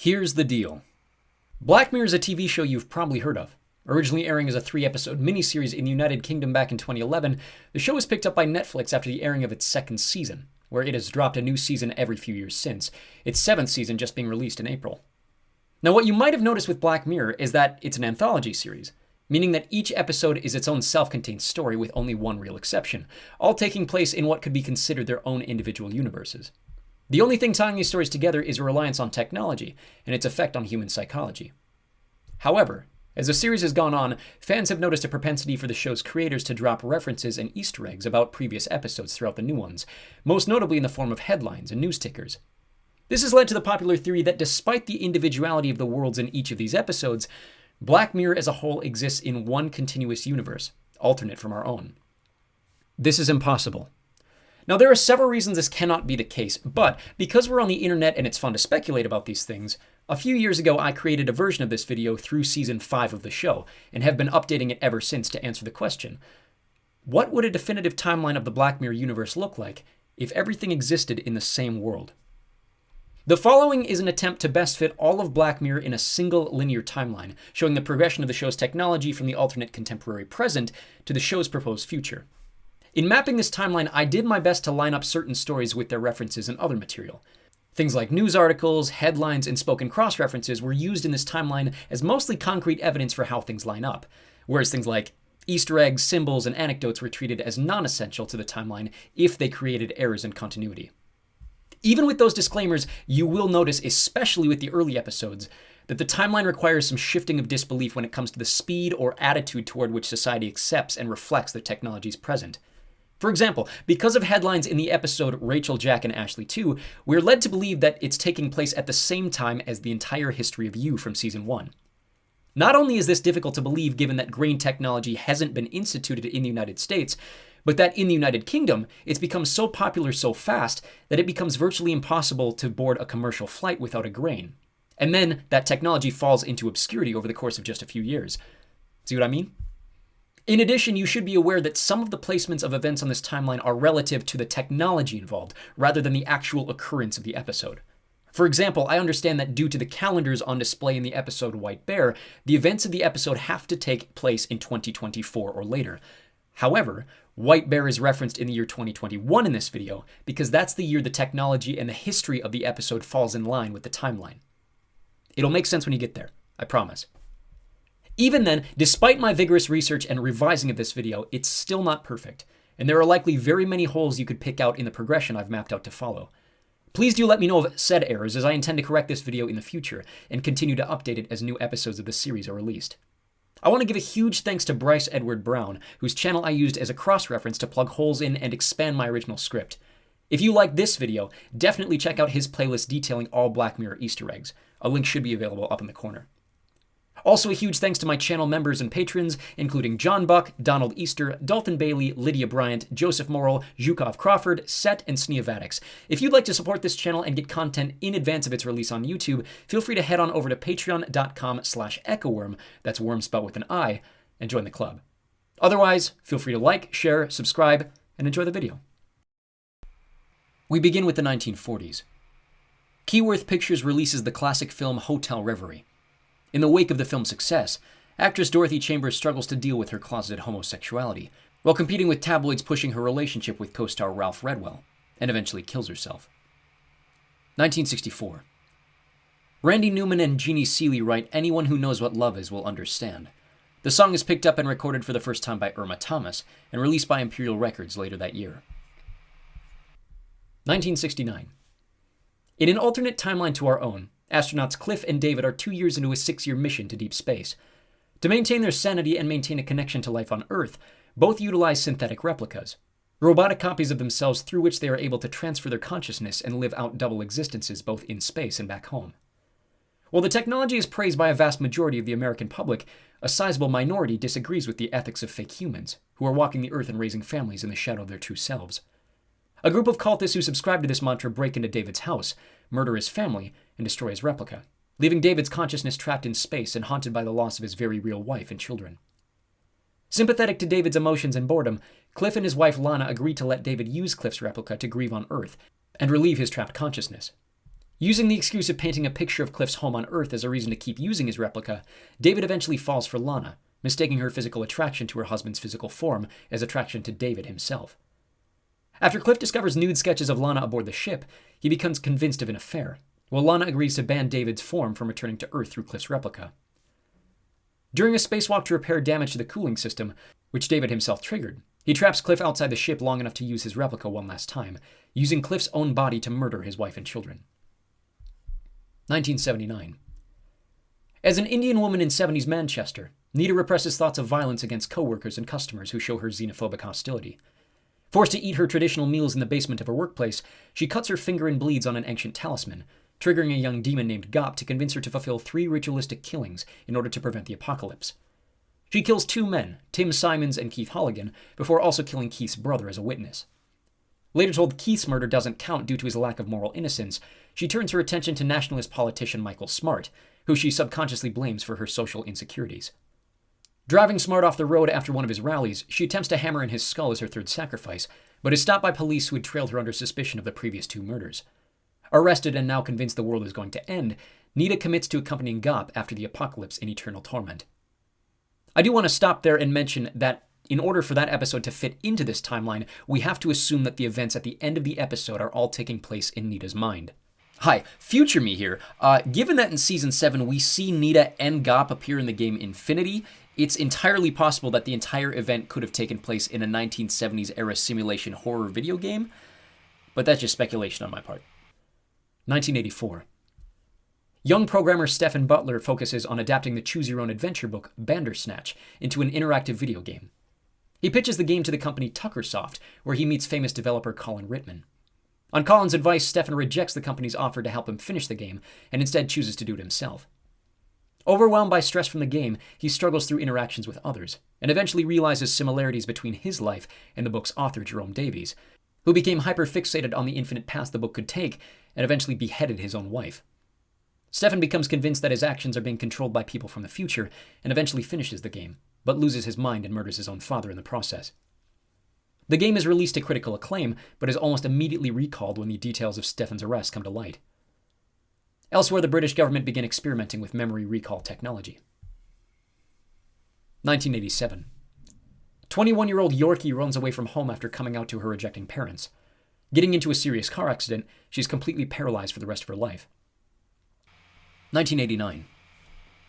Here's the deal. Black Mirror is a TV show you've probably heard of. Originally airing as a 3-episode miniseries in the United Kingdom back in 2011, the show was picked up by Netflix after the airing of its second season, where it has dropped a new season every few years since, its 7th season just being released in April. Now, what you might have noticed with Black Mirror is that it's an anthology series, meaning that each episode is its own self-contained story with only one real exception, all taking place in what could be considered their own individual universes. The only thing tying these stories together is a reliance on technology and its effect on human psychology. However, as the series has gone on, fans have noticed a propensity for the show's creators to drop references and Easter eggs about previous episodes throughout the new ones, most notably in the form of headlines and news tickers. This has led to the popular theory that despite the individuality of the worlds in each of these episodes, Black Mirror as a whole exists in one continuous universe, alternate from our own. This is impossible. Now, there are several reasons this cannot be the case, but because we're on the internet and it's fun to speculate about these things, a few years ago I created a version of this video through season 5 of the show, and have been updating it ever since to answer the question: what would a definitive timeline of the Black Mirror universe look like if everything existed in the same world? The following is an attempt to best fit all of Black Mirror in a single linear timeline, showing the progression of the show's technology from the alternate contemporary present to the show's proposed future. In mapping this timeline, I did my best to line up certain stories with their references and other material. Things like news articles, headlines, and spoken cross-references were used in this timeline as mostly concrete evidence for how things line up, whereas things like Easter eggs, symbols, and anecdotes were treated as non-essential to the timeline if they created errors in continuity. Even with those disclaimers, you will notice, especially with the early episodes, that the timeline requires some shifting of disbelief when it comes to the speed or attitude toward which society accepts and reflects the technologies present. For example, because of headlines in the episode Rachel, Jack, and Ashley 2, we're led to believe that it's taking place at the same time as the entire history of You from season 1. Not only is this difficult to believe given that grain technology hasn't been instituted in the United States, but that in the United Kingdom, it's become so popular so fast that it becomes virtually impossible to board a commercial flight without a grain. And then that technology falls into obscurity over the course of just a few years. See what I mean? In addition, you should be aware that some of the placements of events on this timeline are relative to the technology involved, rather than the actual occurrence of the episode. For example, I understand that due to the calendars on display in the episode White Bear, the events of the episode have to take place in 2024 or later. However, White Bear is referenced in the year 2021 in this video, because that's the year the technology and the history of the episode falls in line with the timeline. It'll make sense when you get there, I promise. Even then, despite my vigorous research and revising of this video, it's still not perfect, and there are likely very many holes you could pick out in the progression I've mapped out to follow. Please do let me know of said errors, as I intend to correct this video in the future and continue to update it as new episodes of the series are released. I want to give a huge thanks to Bryce Edward Brown, whose channel I used as a cross-reference to plug holes in and expand my original script. If you like this video, definitely check out his playlist detailing all Black Mirror Easter eggs. A link should be available up in the corner. Also, a huge thanks to my channel members and patrons, including John Buck, Donald Easter, Dalton Bailey, Lydia Bryant, Joseph Morrill, Zhukov Crawford, Set, and Sneavatics. If you'd like to support this channel and get content in advance of its release on YouTube, feel free to head on over to patreon.com/echoworm, that's worm spelled with an I, and join the club. Otherwise, feel free to like, share, subscribe, and enjoy the video. We begin with the 1940s. Keyworth Pictures releases the classic film Hotel Reverie. In the wake of the film's success, actress Dorothy Chambers struggles to deal with her closeted homosexuality, while competing with tabloids pushing her relationship with co-star Ralph Redwell, and eventually kills herself. 1964. Randy Newman and Jeannie Seeley write Anyone Who Knows What Love Is Will Understand. The song is picked up and recorded for the first time by Irma Thomas, and released by Imperial Records later that year. 1969. In an alternate timeline to our own, astronauts Cliff and David are 2 years into a 6-year mission to deep space. To maintain their sanity and maintain a connection to life on Earth, both utilize synthetic replicas, robotic copies of themselves through which they are able to transfer their consciousness and live out double existences both in space and back home. While the technology is praised by a vast majority of the American public, a sizable minority disagrees with the ethics of fake humans, who are walking the Earth and raising families in the shadow of their true selves. A group of cultists who subscribe to this mantra break into David's house, murder his family, and destroy his replica, leaving David's consciousness trapped in space and haunted by the loss of his very real wife and children. Sympathetic to David's emotions and boredom, Cliff and his wife Lana agree to let David use Cliff's replica to grieve on Earth and relieve his trapped consciousness. Using the excuse of painting a picture of Cliff's home on Earth as a reason to keep using his replica, David eventually falls for Lana, mistaking her physical attraction to her husband's physical form as attraction to David himself. After Cliff discovers nude sketches of Lana aboard the ship, he becomes convinced of an affair, while Lana agrees to ban David's form from returning to Earth through Cliff's replica. During a spacewalk to repair damage to the cooling system, which David himself triggered, he traps Cliff outside the ship long enough to use his replica one last time, using Cliff's own body to murder his wife and children. 1979. As an Indian woman in 70s Manchester, Nita represses thoughts of violence against co-workers and customers who show her xenophobic hostility. Forced to eat her traditional meals in the basement of her workplace, she cuts her finger and bleeds on an ancient talisman, triggering a young demon named Gop to convince her to fulfill 3 ritualistic killings in order to prevent the apocalypse. She kills 2 men, Tim Simons and Keith Holligan, before also killing Keith's brother as a witness. Later told Keith's murder doesn't count due to his lack of moral innocence, she turns her attention to nationalist politician Michael Smart, who she subconsciously blames for her social insecurities. Driving Smart off the road after one of his rallies, she attempts to hammer in his skull as her 3rd sacrifice, but is stopped by police who had trailed her under suspicion of the previous 2 murders. Arrested and now convinced the world is going to end, Nita commits to accompanying Gop after the apocalypse in eternal torment. I do want to stop there and mention that in order for that episode to fit into this timeline, we have to assume that the events at the end of the episode are all taking place in Nita's mind. Hi, future me here. Given that in Season 7 we see Nita and Gop appear in the game Infinity, it's entirely possible that the entire event could have taken place in a 1970s era simulation horror video game, but that's just speculation on my part. 1984. Young programmer Stephen Butler focuses on adapting the choose-your-own-adventure book Bandersnatch into an interactive video game. He pitches the game to the company Tuckersoft, where he meets famous developer Colin Rittman. On Colin's advice, Stephen rejects the company's offer to help him finish the game, and instead chooses to do it himself. Overwhelmed by stress from the game, he struggles through interactions with others, and eventually realizes similarities between his life and the book's author Jerome Davies, who became hyper-fixated on the infinite paths the book could take, and eventually beheaded his own wife. Stefan becomes convinced that his actions are being controlled by people from the future, and eventually finishes the game, but loses his mind and murders his own father in the process. The game is released to critical acclaim, but is almost immediately recalled when the details of Stefan's arrest come to light. Elsewhere, the British government began experimenting with memory recall technology. 1987. 21-year-old Yorkie runs away from home after coming out to her rejecting parents. Getting into a serious car accident, she's completely paralyzed for the rest of her life. 1989.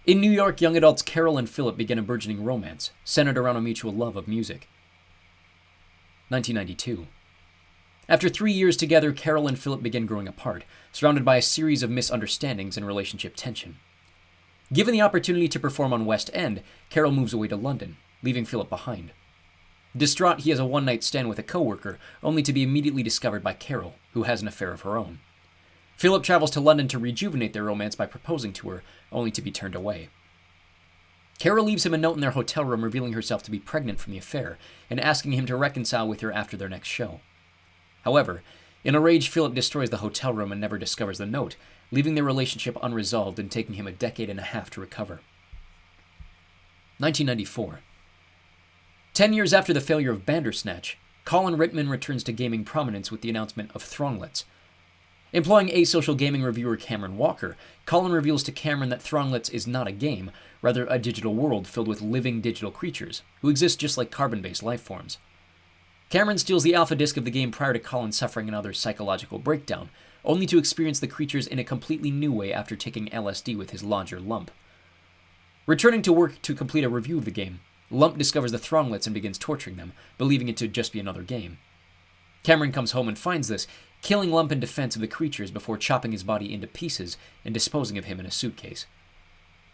In New York, young adults Carol and Philip begin a burgeoning romance, centered around a mutual love of music. 1992. After 3 years together, Carol and Philip begin growing apart, surrounded by a series of misunderstandings and relationship tension. Given the opportunity to perform on West End, Carol moves away to London, leaving Philip behind. Distraught, he has a one-night stand with a coworker, only to be immediately discovered by Carol, who has an affair of her own. Philip travels to London to rejuvenate their romance by proposing to her, only to be turned away. Carol leaves him a note in their hotel room revealing herself to be pregnant from the affair, and asking him to reconcile with her after their next show. However, in a rage, Philip destroys the hotel room and never discovers the note, leaving their relationship unresolved and taking him a decade and a half to recover. 1994. 10 years after the failure of Bandersnatch, Colin Rittman returns to gaming prominence with the announcement of Thronglets. Employing asocial gaming reviewer Cameron Walker, Colin reveals to Cameron that Thronglets is not a game, rather a digital world filled with living digital creatures, who exist just like carbon-based life forms. Cameron steals the alpha disc of the game prior to Colin suffering another psychological breakdown, only to experience the creatures in a completely new way after taking LSD with his lodger Lump. Returning to work to complete a review of the game, Lump discovers the Thronglets and begins torturing them, believing it to just be another game. Cameron comes home and finds this, killing Lump in defense of the creatures before chopping his body into pieces and disposing of him in a suitcase.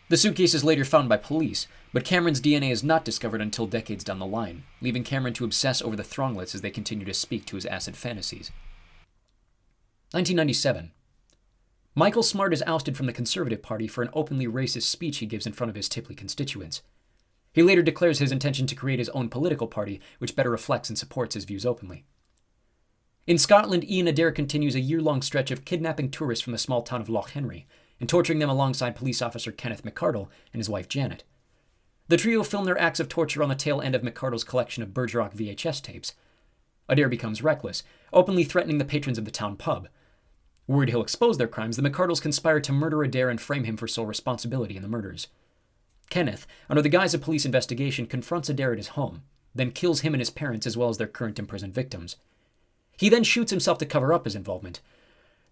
The suitcase is later found by police, but Cameron's DNA is not discovered until decades down the line, leaving Cameron to obsess over the Thronglets as they continue to speak to his acid fantasies. 1997. Michael Smart is ousted from the Conservative Party for an openly racist speech he gives in front of his Tipley constituents. He later declares his intention to create his own political party, which better reflects and supports his views openly. In Scotland, Ian Adair continues a year-long stretch of kidnapping tourists from the small town of Loch Henry, and torturing them alongside police officer Kenneth McCardle and his wife Janet. The trio film their acts of torture on the tail end of McCardle's collection of Bergerac VHS tapes. Adair becomes reckless, openly threatening the patrons of the town pub. Worried he'll expose their crimes, the McCardles conspire to murder Adair and frame him for sole responsibility in the murders. Kenneth, under the guise of police investigation, confronts Adair at his home, then kills him and his parents as well as their current imprisoned victims. He then shoots himself to cover up his involvement.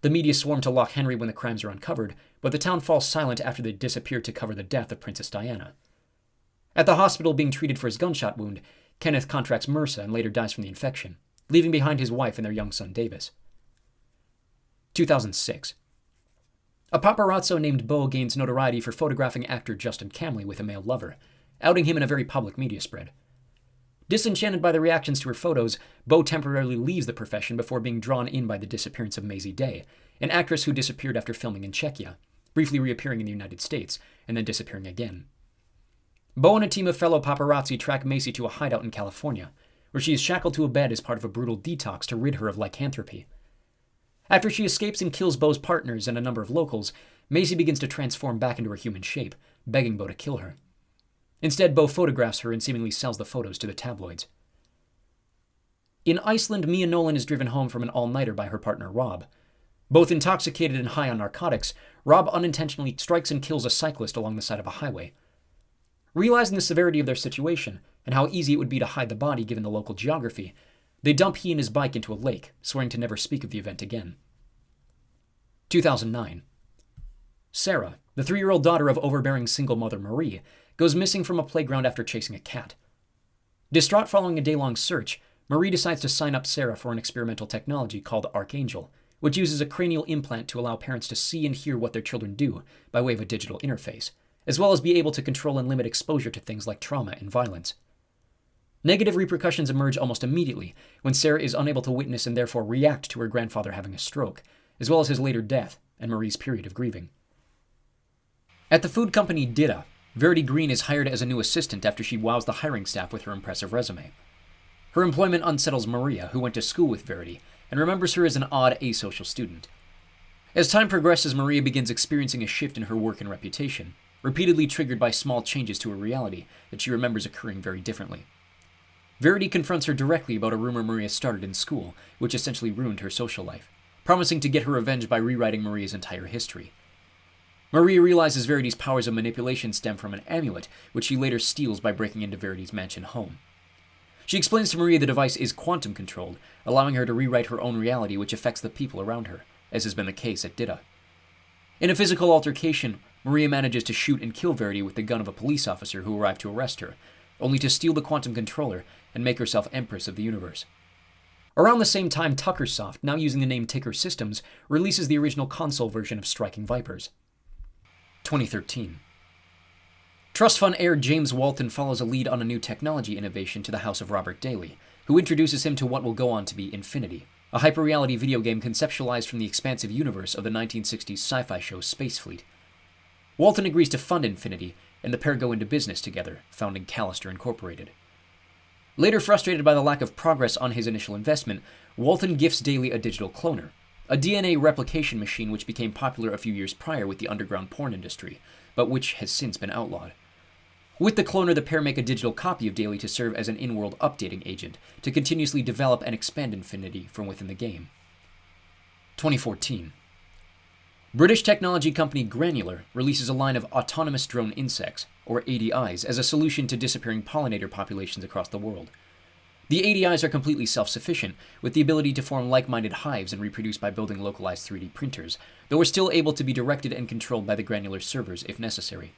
The media swarm to Loch Henry when the crimes are uncovered, but the town falls silent after they disappear to cover the death of Princess Diana. At the hospital being treated for his gunshot wound, Kenneth contracts MRSA and later dies from the infection, leaving behind his wife and their young son Davis. 2006. A paparazzo named Beau gains notoriety for photographing actor Justin Camley with a male lover, outing him in a very public media spread. Disenchanted by the reactions to her photos, Beau temporarily leaves the profession before being drawn in by the disappearance of Mazey Day, an actress who disappeared after filming in Czechia, briefly reappearing in the United States, and then disappearing again. Beau and a team of fellow paparazzi track Mazey to a hideout in California, where she is shackled to a bed as part of a brutal detox to rid her of lycanthropy. After she escapes and kills Beau's partners and a number of locals, Mazey begins to transform back into her human shape, begging Beau to kill her. Instead, Beau photographs her and seemingly sells the photos to the tabloids. In Iceland, Mia Nolan is driven home from an all-nighter by her partner Rob. Both intoxicated and high on narcotics, Rob unintentionally strikes and kills a cyclist along the side of a highway. Realizing the severity of their situation, and how easy it would be to hide the body given the local geography, they dump he and his bike into a lake, swearing to never speak of the event again. 2009. Sarah, the 3-year-old daughter of overbearing single mother Marie, goes missing from a playground after chasing a cat. Distraught following a day-long search, Marie decides to sign up Sarah for an experimental technology called Arkangel, which uses a cranial implant to allow parents to see and hear what their children do by way of a digital interface, as well as be able to control and limit exposure to things like trauma and violence. Negative repercussions emerge almost immediately when Sarah is unable to witness and therefore react to her grandfather having a stroke, as well as his later death and Marie's period of grieving. At the food company Dita, Verity Green is hired as a new assistant after she wows the hiring staff with her impressive resume. Her employment unsettles Maria, who went to school with Verity, and remembers her as an odd, asocial student. As time progresses, Maria begins experiencing a shift in her work and reputation, repeatedly triggered by small changes to her reality that she remembers occurring very differently. Verity confronts her directly about a rumor Maria started in school, which essentially ruined her social life, promising to get her revenge by rewriting Maria's entire history. Maria realizes Verity's powers of manipulation stem from an amulet, which she later steals by breaking into Verity's mansion home. She explains to Maria the device is quantum-controlled, allowing her to rewrite her own reality which affects the people around her, as has been the case at Dita. In a physical altercation, Maria manages to shoot and kill Verity with the gun of a police officer who arrived to arrest her, only to steal the quantum controller and make herself Empress of the universe. Around the same time, Tuckersoft, now using the name Ticker Systems, releases the original console version of Striking Vipers. 2013. Trust fund heir James Walton follows a lead on a new technology innovation to the house of Robert Daly, who introduces him to what will go on to be Infinity, a hyper-reality video game conceptualized from the expansive universe of the 1960s sci-fi show Space Fleet. Walton agrees to fund Infinity, and the pair go into business together, founding Callister Incorporated. Later frustrated by the lack of progress on his initial investment, Walton gifts Daly a digital cloner, a DNA replication machine which became popular a few years prior with the underground porn industry, but which has since been outlawed. With the cloner, the pair make a digital copy of Daly to serve as an in-world updating agent, to continuously develop and expand Infinity from within the game. 2014. British technology company Granular releases a line of autonomous drone insects, or ADIs, as a solution to disappearing pollinator populations across the world. The ADIs are completely self-sufficient, with the ability to form like-minded hives and reproduce by building localized 3D printers, though are still able to be directed and controlled by the Granular servers if necessary.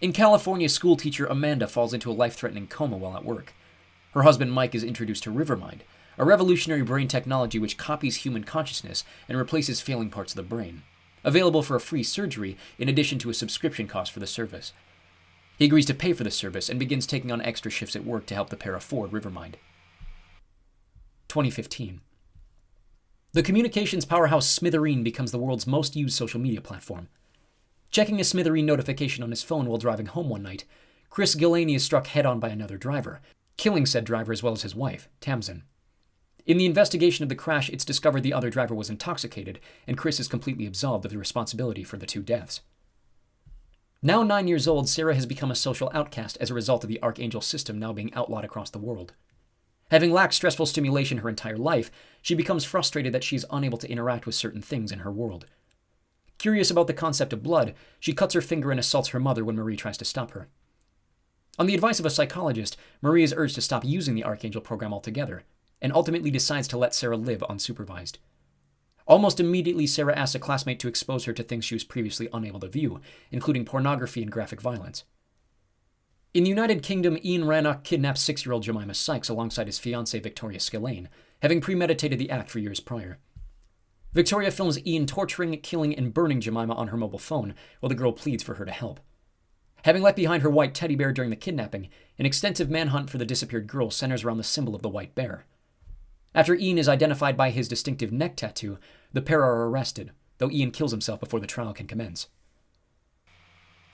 In California, schoolteacher Amanda falls into a life-threatening coma while at work. Her husband Mike is introduced to Rivermind, a revolutionary brain technology which copies human consciousness and replaces failing parts of the brain, available for a free surgery in addition to a subscription cost for the service. He agrees to pay for the service and begins taking on extra shifts at work to help the pair afford Rivermind. 2015. The communications powerhouse Smithereen becomes the world's most used social media platform. Checking a Smithereen notification on his phone while driving home one night, Chris Gillaney is struck head-on by another driver, killing said driver as well as his wife, Tamsin. In the investigation of the crash, it's discovered the other driver was intoxicated, and Chris is completely absolved of the responsibility for the two deaths. Now 9 years old, Sarah has become a social outcast as a result of the Arkangel system now being outlawed across the world. Having lacked stressful stimulation her entire life, she becomes frustrated that she is unable to interact with certain things in her world. Curious about the concept of blood, she cuts her finger and assaults her mother when Marie tries to stop her. On the advice of a psychologist, Marie is urged to stop using the Arkangel program altogether, and ultimately decides to let Sarah live unsupervised. Almost immediately, Sarah asks a classmate to expose her to things she was previously unable to view, including pornography and graphic violence. In the United Kingdom, Ian Rannoch kidnaps 6-year-old Jemima Sykes alongside his fiancée Victoria Skillane, having premeditated the act for years prior. Victoria films Ian torturing, killing, and burning Jemima on her mobile phone while the girl pleads for her to help. Having left behind her white teddy bear during the kidnapping, an extensive manhunt for the disappeared girl centers around the symbol of the white bear. After Ian is identified by his distinctive neck tattoo, the pair are arrested, though Ian kills himself before the trial can commence.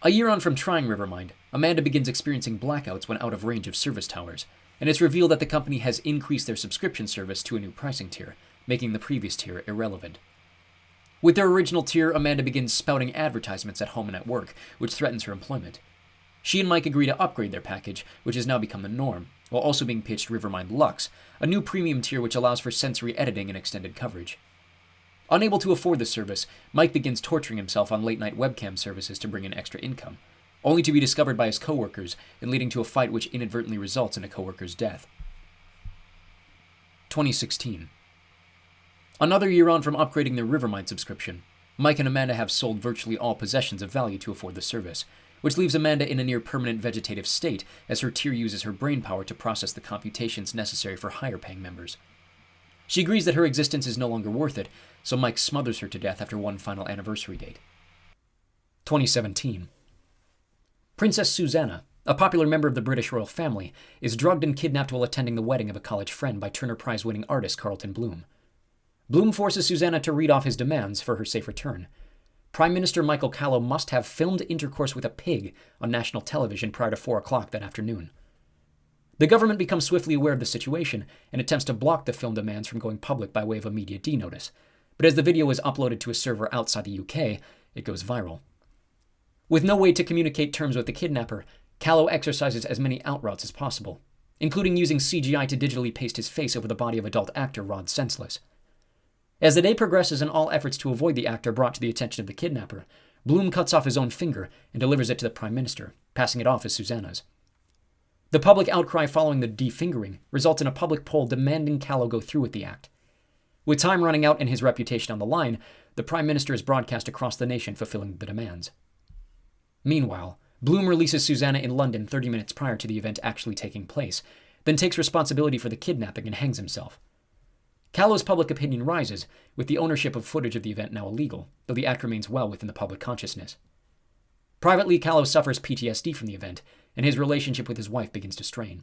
A year on from trying Rivermind, Amanda begins experiencing blackouts when out of range of service towers, and it's revealed that the company has increased their subscription service to a new pricing tier, making the previous tier irrelevant. With their original tier, Amanda begins spouting advertisements at home and at work, which threatens her employment. She and Mike agree to upgrade their package, which has now become the norm, while also being pitched Rivermind Lux, a new premium tier which allows for sensory editing and extended coverage. Unable to afford the service, Mike begins torturing himself on late-night webcam services to bring in extra income, only to be discovered by his coworkers and leading to a fight which inadvertently results in a coworker's death. 2016. Another year on from upgrading their Rivermind subscription, Mike and Amanda have sold virtually all possessions of value to afford the service, which leaves Amanda in a near-permanent vegetative state as her tier uses her brain power to process the computations necessary for higher-paying members. She agrees that her existence is no longer worth it, so Mike smothers her to death after one final anniversary date. 2017. Princess Susanna, a popular member of the British royal family, is drugged and kidnapped while attending the wedding of a college friend by Turner Prize-winning artist Carlton Bloom. Bloom forces Susanna to read off his demands for her safe return. Prime Minister Michael Callow must have filmed intercourse with a pig on national television prior to 4 o'clock that afternoon. The government becomes swiftly aware of the situation and attempts to block the film demands from going public by way of a media D-notice, but as the video is uploaded to a server outside the UK, it goes viral. With no way to communicate terms with the kidnapper, Callow exercises as many outroutes as possible, including using CGI to digitally paste his face over the body of adult actor Rod Senseless. As the day progresses and all efforts to avoid the act are brought to the attention of the kidnapper, Bloom cuts off his own finger and delivers it to the Prime Minister, passing it off as Susanna's. The public outcry following the defingering results in a public poll demanding Callow go through with the act. With time running out and his reputation on the line, the Prime Minister is broadcast across the nation fulfilling the demands. Meanwhile, Bloom releases Susanna in London 30 minutes prior to the event actually taking place, then takes responsibility for the kidnapping and hangs himself. Callow's public opinion rises, with the ownership of footage of the event now illegal, though the act remains well within the public consciousness. Privately, Callow suffers PTSD from the event, and his relationship with his wife begins to strain.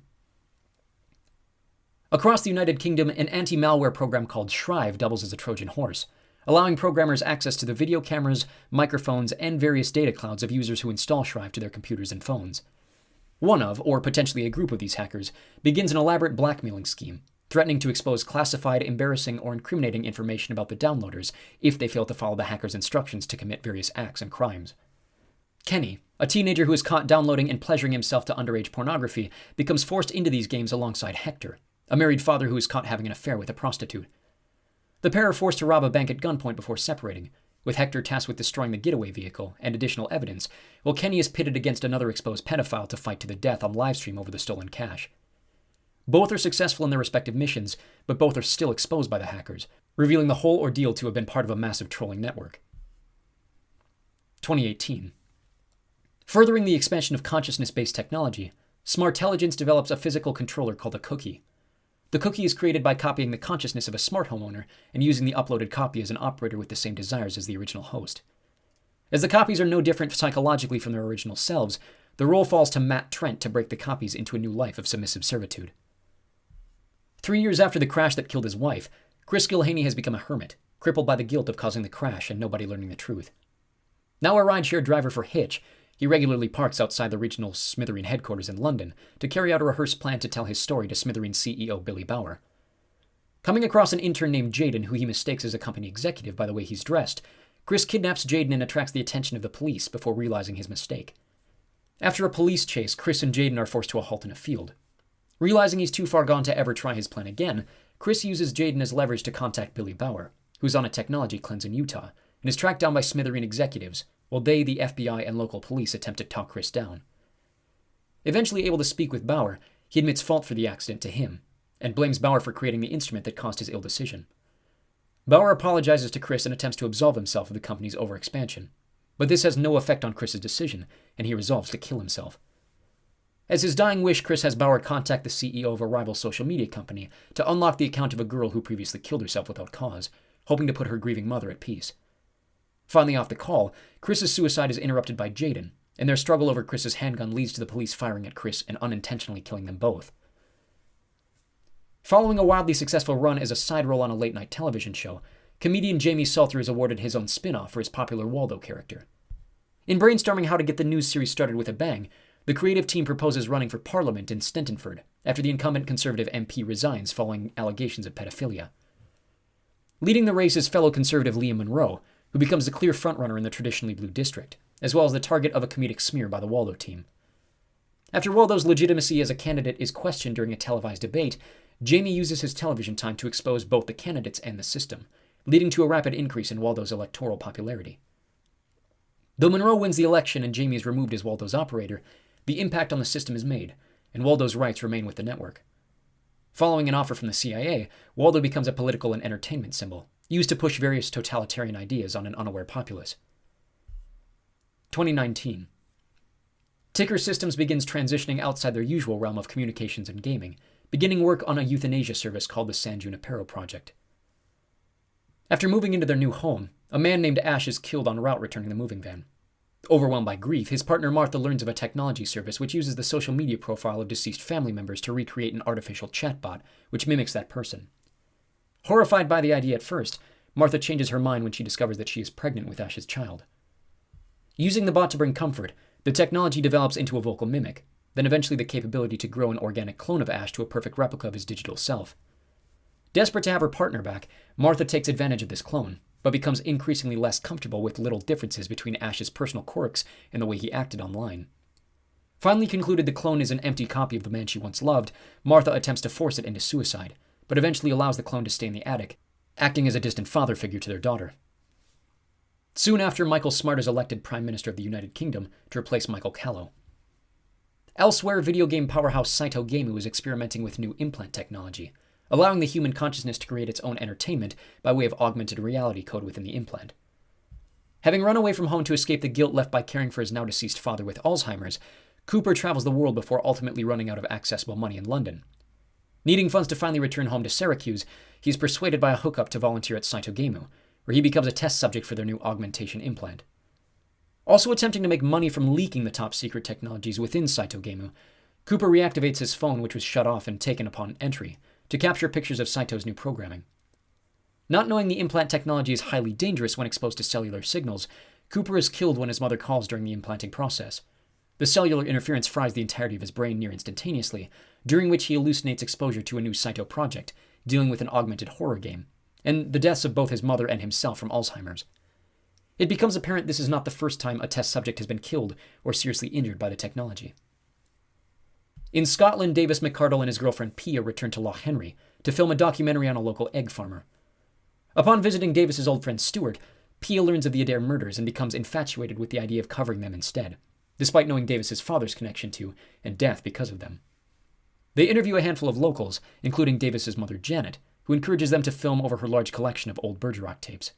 Across the United Kingdom, an anti-malware program called Shrive doubles as a Trojan horse, allowing programmers access to the video cameras, microphones, and various data clouds of users who install Shrive to their computers and phones. One of, or potentially a group of these hackers, begins an elaborate blackmailing scheme, threatening to expose classified, embarrassing, or incriminating information about the downloaders if they fail to follow the hacker's instructions to commit various acts and crimes. Kenny, a teenager who is caught downloading and pleasuring himself to underage pornography, becomes forced into these games alongside Hector, a married father who is caught having an affair with a prostitute. The pair are forced to rob a bank at gunpoint before separating, with Hector tasked with destroying the getaway vehicle and additional evidence, while Kenny is pitted against another exposed pedophile to fight to the death on livestream over the stolen cash. Both are successful in their respective missions, but both are still exposed by the hackers, revealing the whole ordeal to have been part of a massive trolling network. 2018. Furthering the expansion of consciousness-based technology, Smartelligence develops a physical controller called a cookie. The cookie is created by copying the consciousness of a smart home owner and using the uploaded copy as an operator with the same desires as the original host. As the copies are no different psychologically from their original selves, the role falls to Matt Trent to break the copies into a new life of submissive servitude. 3 years after the crash that killed his wife, Chris Gilhaney has become a hermit, crippled by the guilt of causing the crash and nobody learning the truth. Now a rideshare driver for Hitch, he regularly parks outside the regional Smithereen headquarters in London to carry out a rehearsed plan to tell his story to Smithereen CEO Billy Bauer. Coming across an intern named Jaden who he mistakes as a company executive by the way he's dressed, Chris kidnaps Jaden and attracts the attention of the police before realizing his mistake. After a police chase, Chris and Jaden are forced to a halt in a field. Realizing he's too far gone to ever try his plan again, Chris uses Jaden as leverage to contact Billy Bauer, who's on a technology cleanse in Utah, and is tracked down by Smithereen executives, while they, the FBI, and local police attempt to talk Chris down. Eventually able to speak with Bauer, he admits fault for the accident to him, and blames Bauer for creating the instrument that caused his ill decision. Bauer apologizes to Chris and attempts to absolve himself of the company's overexpansion, but this has no effect on Chris's decision, and he resolves to kill himself. As his dying wish, Chris has Bauer contact the CEO of a rival social media company to unlock the account of a girl who previously killed herself without cause, hoping to put her grieving mother at peace. Finally off the call, Chris's suicide is interrupted by Jaden, and their struggle over Chris's handgun leads to the police firing at Chris and unintentionally killing them both. Following a wildly successful run as a side role on a late-night television show, comedian Jamie Salter is awarded his own spin-off for his popular Waldo character. In brainstorming how to get the news series started with a bang, the creative team proposes running for Parliament in Stentonford after the incumbent Conservative MP resigns following allegations of pedophilia. Leading the race is fellow Conservative Liam Monroe, who becomes the clear frontrunner in the traditionally blue district, as well as the target of a comedic smear by the Waldo team. After Waldo's legitimacy as a candidate is questioned during a televised debate, Jamie uses his television time to expose both the candidates and the system, leading to a rapid increase in Waldo's electoral popularity. Though Monroe wins the election and Jamie is removed as Waldo's operator, the impact on the system is made, and Waldo's rights remain with the network. Following an offer from the CIA, Waldo becomes a political and entertainment symbol, used to push various totalitarian ideas on an unaware populace. 2019. Ticker Systems begins transitioning outside their usual realm of communications and gaming, beginning work on a euthanasia service called the San Junipero Project. After moving into their new home, a man named Ash is killed en route returning the moving van. Overwhelmed by grief, his partner Martha learns of a technology service which uses the social media profile of deceased family members to recreate an artificial chatbot, which mimics that person. Horrified by the idea at first, Martha changes her mind when she discovers that she is pregnant with Ash's child. Using the bot to bring comfort, the technology develops into a vocal mimic, then eventually the capability to grow an organic clone of Ash to a perfect replica of his digital self. Desperate to have her partner back, Martha takes advantage of this clone, but becomes increasingly less comfortable with little differences between Ash's personal quirks and the way he acted online. Finally concluded the clone is an empty copy of the man she once loved, Martha attempts to force it into suicide, but eventually allows the clone to stay in the attic, acting as a distant father figure to their daughter. Soon after, Michael Smart is elected Prime Minister of the United Kingdom to replace Michael Callow. Elsewhere, video game powerhouse Saito Gameu is experimenting with new implant technology, allowing the human consciousness to create its own entertainment by way of augmented reality code within the implant. Having run away from home to escape the guilt left by caring for his now-deceased father with Alzheimer's, Cooper travels the world before ultimately running out of accessible money in London. Needing funds to finally return home to Syracuse, he is persuaded by a hookup to volunteer at Saito Gameu, where he becomes a test subject for their new augmentation implant. Also attempting to make money from leaking the top-secret technologies within Saito Gameu, Cooper reactivates his phone, which was shut off and taken upon entry, to capture pictures of Saito's new programming. Not knowing the implant technology is highly dangerous when exposed to cellular signals, Cooper is killed when his mother calls during the implanting process. The cellular interference fries the entirety of his brain near instantaneously, during which he hallucinates exposure to a new Saito project, dealing with an augmented horror game, and the deaths of both his mother and himself from Alzheimer's. It becomes apparent this is not the first time a test subject has been killed or seriously injured by the technology. In Scotland, Davis McCardle and his girlfriend Pia return to Loch Henry to film a documentary on a local egg farmer. Upon visiting Davis's old friend Stuart, Pia learns of the Adair murders and becomes infatuated with the idea of covering them instead, despite knowing Davis's father's connection to and death because of them. They interview a handful of locals, including Davis's mother Janet, who encourages them to film over her large collection of old Bergerac tapes.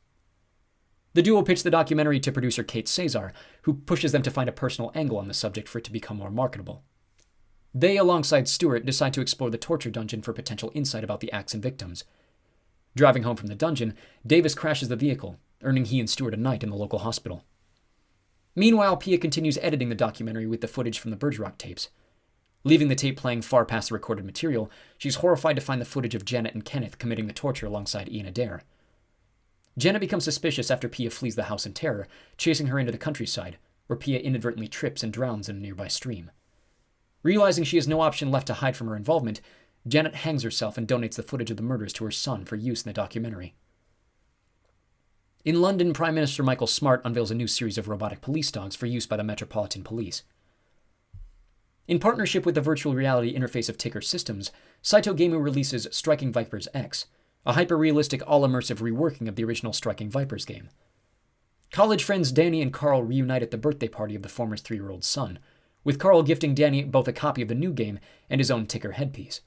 The duo pitch the documentary to producer Kate Cesar, who pushes them to find a personal angle on the subject for it to become more marketable. They, alongside Stewart, decide to explore the torture dungeon for potential insight about the acts and victims. Driving home from the dungeon, Davis crashes the vehicle, earning he and Stewart a night in the local hospital. Meanwhile, Pia continues editing the documentary with the footage from the Bergerac tapes. Leaving the tape playing far past the recorded material, she's horrified to find the footage of Janet and Kenneth committing the torture alongside Ian Adair. Janet becomes suspicious after Pia flees the house in terror, chasing her into the countryside, where Pia inadvertently trips and drowns in a nearby stream. Realizing she has no option left to hide from her involvement, Janet hangs herself and donates the footage of the murders to her son for use in the documentary. In London, Prime Minister Michael Smart unveils a new series of robotic police dogs for use by the Metropolitan Police. In partnership with the virtual reality interface of Ticker Systems, Saito Gameu releases Striking Vipers X, a hyper-realistic, all-immersive reworking of the original Striking Vipers game. College friends Danny and Carl reunite at the birthday party of the former's 3-year-old son, with Carl gifting Danny both a copy of the new game and his own Ticker headpiece.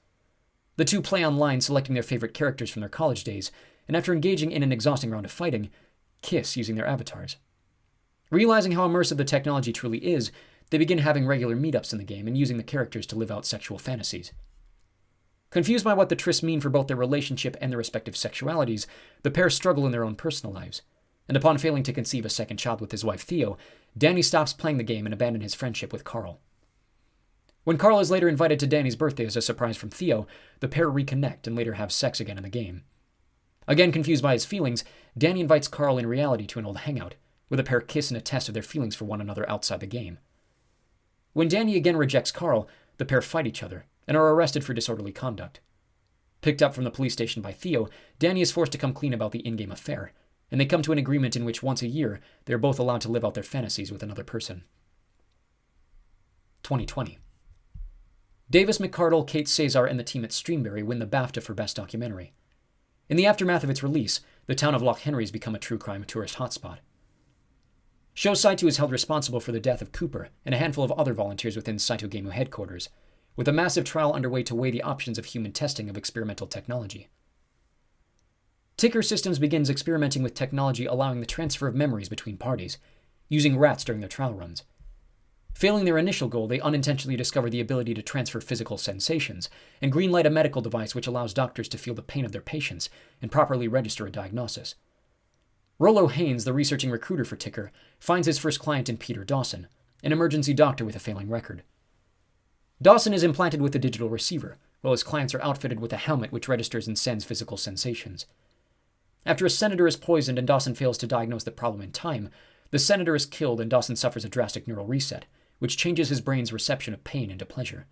The two play online, selecting their favorite characters from their college days, and after engaging in an exhausting round of fighting, kiss using their avatars. Realizing how immersive the technology truly is, they begin having regular meetups in the game and using the characters to live out sexual fantasies. Confused by what the trysts mean for both their relationship and their respective sexualities, the pair struggle in their own personal lives, and upon failing to conceive a second child with his wife Theo, Danny stops playing the game and abandons his friendship with Carl. When Carl is later invited to Danny's birthday as a surprise from Theo, the pair reconnect and later have sex again in the game. Again confused by his feelings, Danny invites Carl in reality to an old hangout, where the pair kiss and attest of their feelings for one another outside the game. When Danny again rejects Carl, the pair fight each other, and are arrested for disorderly conduct. Picked up from the police station by Theo, Danny is forced to come clean about the in-game affair, and they come to an agreement in which once a year, they are both allowed to live out their fantasies with another person. 2020. Davis McCardle, Kate Cesar, and the team at Streamberry win the BAFTA for Best Documentary. In the aftermath of its release, the town of Loch Henry has become a true crime tourist hotspot. Show Saito is held responsible for the death of Cooper and a handful of other volunteers within Saito Gameu headquarters, with a massive trial underway to weigh the options of human testing of experimental technology. Ticker Systems begins experimenting with technology allowing the transfer of memories between parties, using rats during their trial runs. Failing their initial goal, they unintentionally discover the ability to transfer physical sensations, and greenlight a medical device which allows doctors to feel the pain of their patients and properly register a diagnosis. Rollo Haynes, the researching recruiter for Ticker, finds his first client in Peter Dawson, an emergency doctor with a failing record. Dawson is implanted with a digital receiver, while his clients are outfitted with a helmet which registers and sends physical sensations. After a senator is poisoned and Dawson fails to diagnose the problem in time, the senator is killed and Dawson suffers a drastic neural reset, which changes his brain's reception of pain into pleasure.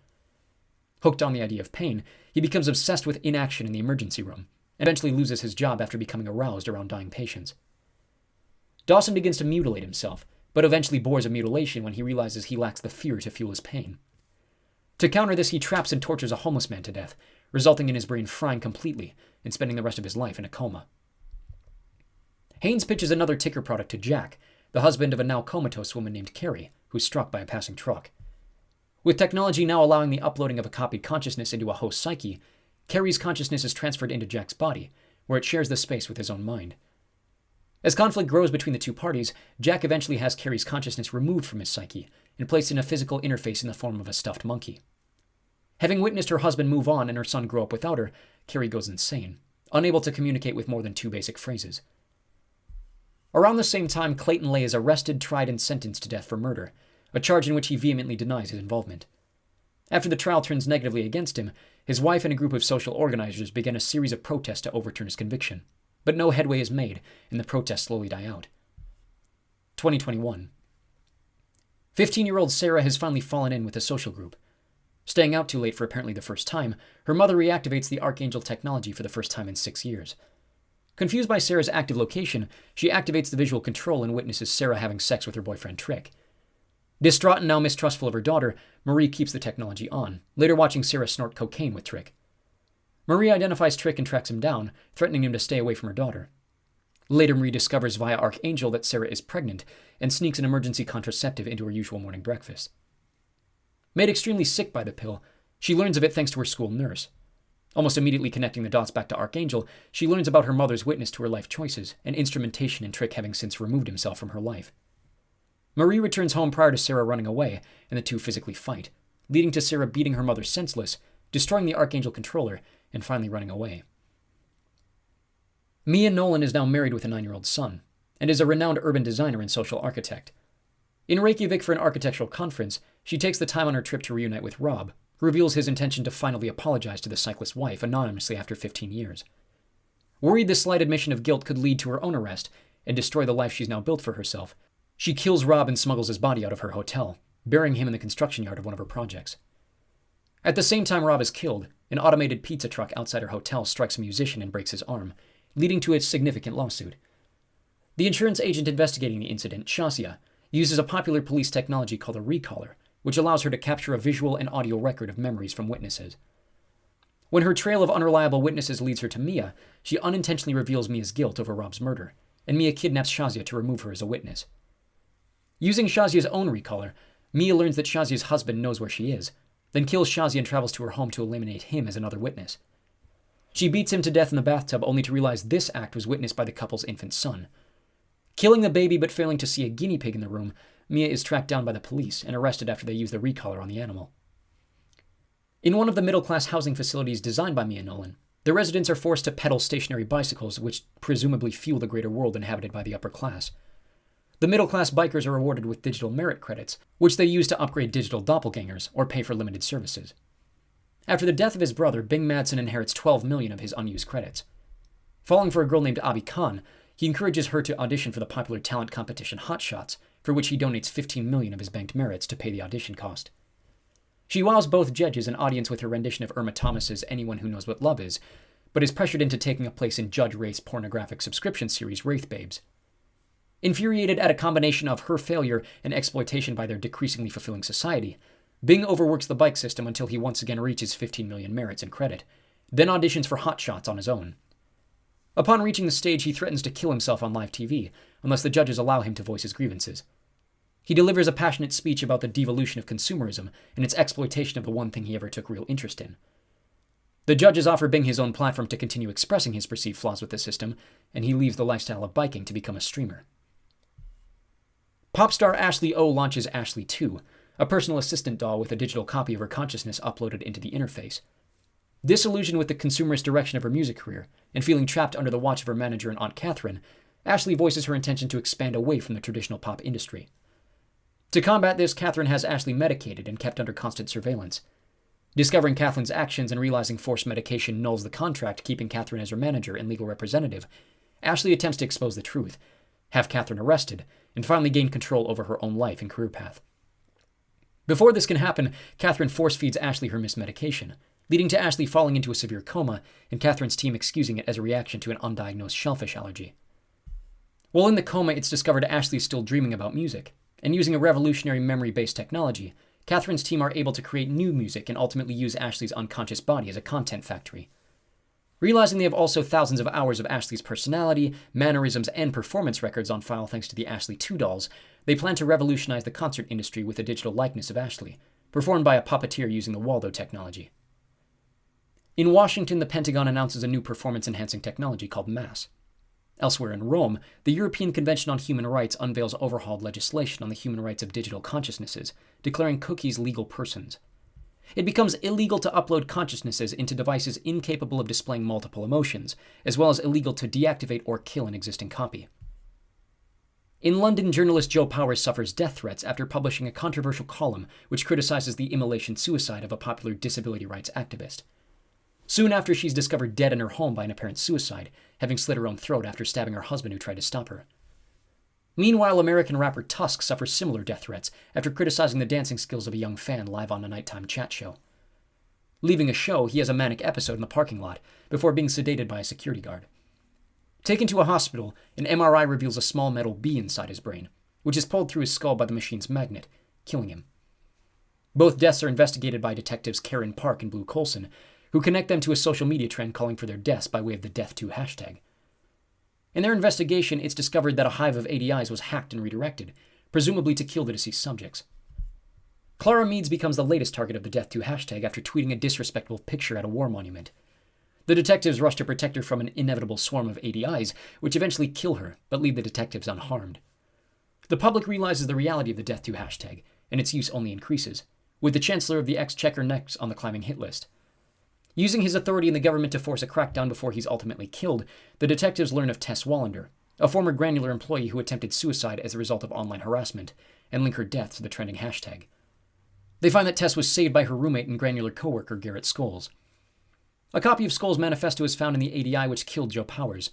Hooked on the idea of pain, he becomes obsessed with inaction in the emergency room, and eventually loses his job after becoming aroused around dying patients. Dawson begins to mutilate himself, but eventually bores a mutilation when he realizes he lacks the fear to fuel his pain. To counter this, he traps and tortures a homeless man to death, resulting in his brain frying completely and spending the rest of his life in a coma. Haynes pitches another Ticker product to Jack, the husband of a now comatose woman named Carrie, who's struck by a passing truck. With technology now allowing the uploading of a copied consciousness into a host psyche, Carrie's consciousness is transferred into Jack's body, where it shares the space with his own mind. As conflict grows between the two parties, Jack eventually has Carrie's consciousness removed from his psyche and placed in a physical interface in the form of a stuffed monkey. Having witnessed her husband move on and her son grow up without her, Carrie goes insane, unable to communicate with more than 2 basic phrases. Around the same time, Clayton Lay is arrested, tried, and sentenced to death for murder, a charge in which he vehemently denies his involvement. After the trial turns negatively against him, his wife and a group of social organizers begin a series of protests to overturn his conviction, but no headway is made, and the protests slowly die out. 2021. 15-year-old Sarah has finally fallen in with a social group. Staying out too late for apparently the first time, her mother reactivates the Arkangel technology for the first time in 6 years. Confused by Sarah's active location, she activates the visual control and witnesses Sarah having sex with her boyfriend Trick. Distraught and now mistrustful of her daughter, Marie keeps the technology on, later watching Sarah snort cocaine with Trick. Marie identifies Trick and tracks him down, threatening him to stay away from her daughter. Later, Marie discovers via Arkangel that Sarah is pregnant and sneaks an emergency contraceptive into her usual morning breakfast. Made extremely sick by the pill, she learns of it thanks to her school nurse. Almost immediately connecting the dots back to Arkangel, she learns about her mother's witness to her life choices and instrumentation in Trick having since removed himself from her life. Marie returns home prior to Sarah running away, and the two physically fight, leading to Sarah beating her mother senseless, destroying the Arkangel controller, and finally running away. Mia Nolan is now married with a 9-year-old son, and is a renowned urban designer and social architect. In Reykjavik for an architectural conference, she takes the time on her trip to reunite with Rob, who reveals his intention to finally apologize to the cyclist's wife anonymously after 15 years. Worried this slight admission of guilt could lead to her own arrest and destroy the life she's now built for herself, she kills Rob and smuggles his body out of her hotel, burying him in the construction yard of one of her projects. At the same time Rob is killed, an automated pizza truck outside her hotel strikes a musician and breaks his arm, leading to a significant lawsuit. The insurance agent investigating the incident, Shasia, uses a popular police technology called a recaller, which allows her to capture a visual and audio record of memories from witnesses. When her trail of unreliable witnesses leads her to Mia, she unintentionally reveals Mia's guilt over Rob's murder, and Mia kidnaps Shazia to remove her as a witness. Using Shazia's own recaller, Mia learns that Shazia's husband knows where she is, then kills Shazia and travels to her home to eliminate him as another witness. She beats him to death in the bathtub only to realize this act was witnessed by the couple's infant son. Killing the baby but failing to see a guinea pig in the room, Mia is tracked down by the police and arrested after they use the recaller on the animal. In one of the middle-class housing facilities designed by Mia Nolan, the residents are forced to pedal stationary bicycles which presumably fuel the greater world inhabited by the upper class. The middle-class bikers are rewarded with digital merit credits, which they use to upgrade digital doppelgangers or pay for limited services. After the death of his brother, Bing Madsen inherits 12 million of his unused credits. Falling for a girl named Abi Khan, he encourages her to audition for the popular talent competition Hot Shots, for which he donates 15 million of his banked merits to pay the audition cost. She wows both judges and audience with her rendition of Irma Thomas's Anyone Who Knows What Love Is, but is pressured into taking a place in Judge Wraith's pornographic subscription series Wraith Babes. Infuriated at a combination of her failure and exploitation by their decreasingly fulfilling society, Bing overworks the bike system until he once again reaches 15 million merits in credit, then auditions for Hot Shots on his own. Upon reaching the stage, he threatens to kill himself on live TV, unless the judges allow him to voice his grievances. He delivers a passionate speech about the devolution of consumerism and its exploitation of the one thing he ever took real interest in. The judges offer Bing his own platform to continue expressing his perceived flaws with the system, and he leaves the lifestyle of biking to become a streamer. Pop star Ashley O launches Ashley 2, a personal assistant doll with a digital copy of her consciousness uploaded into the interface. Disillusioned with the consumerist direction of her music career, and feeling trapped under the watch of her manager and Aunt Catherine, Ashley voices her intention to expand away from the traditional pop industry. To combat this, Catherine has Ashley medicated and kept under constant surveillance. Discovering Catherine's actions and realizing forced medication nulls the contract keeping Catherine as her manager and legal representative, Ashley attempts to expose the truth, have Catherine arrested, and finally gain control over her own life and career path. Before this can happen, Catherine force-feeds Ashley her mismedication, leading to Ashley falling into a severe coma and Catherine's team excusing it as a reaction to an undiagnosed shellfish allergy. While in the coma, it's discovered Ashley is still dreaming about music, and using a revolutionary memory-based technology, Catherine's team are able to create new music and ultimately use Ashley's unconscious body as a content factory. Realizing they have also thousands of hours of Ashley's personality, mannerisms, and performance records on file thanks to the Ashley 2 dolls, they plan to revolutionize the concert industry with a digital likeness of Ashley, performed by a puppeteer using the Waldo technology. In Washington, the Pentagon announces a new performance-enhancing technology called MASS. Elsewhere in Rome, the European Convention on Human Rights unveils overhauled legislation on the human rights of digital consciousnesses, declaring cookies legal persons. It becomes illegal to upload consciousnesses into devices incapable of displaying multiple emotions, as well as illegal to deactivate or kill an existing copy. In London, journalist Jo Powers suffers death threats after publishing a controversial column which criticizes the immolation suicide of a popular disability rights activist. Soon after, she's discovered dead in her home by an apparent suicide, having slit her own throat after stabbing her husband who tried to stop her. Meanwhile, American rapper Tusk suffers similar death threats after criticizing the dancing skills of a young fan live on a nighttime chat show. Leaving a show, he has a manic episode in the parking lot before being sedated by a security guard. Taken to a hospital, an MRI reveals a small metal bee inside his brain, which is pulled through his skull by the machine's magnet, killing him. Both deaths are investigated by detectives Karen Park and Blue Coulson, who connect them to a social media trend calling for their deaths by way of the Death2 hashtag. In their investigation, it's discovered that a hive of ADIs was hacked and redirected, presumably to kill the deceased subjects. Clara Meads becomes the latest target of the Death2 hashtag after tweeting a disrespectful picture at a war monument. The detectives rush to protect her from an inevitable swarm of ADIs, which eventually kill her, but leave the detectives unharmed. The public realizes the reality of the Death2 hashtag, and its use only increases, with the Chancellor of the Exchequer next on the climbing hit list. Using his authority in the government to force a crackdown before he's ultimately killed, the detectives learn of Tess Wallander, a former Granular employee who attempted suicide as a result of online harassment, and link her death to the trending hashtag. They find that Tess was saved by her roommate and Granular coworker Garrett Scholes. A copy of Scholes' manifesto is found in the ADI which killed Jo Powers.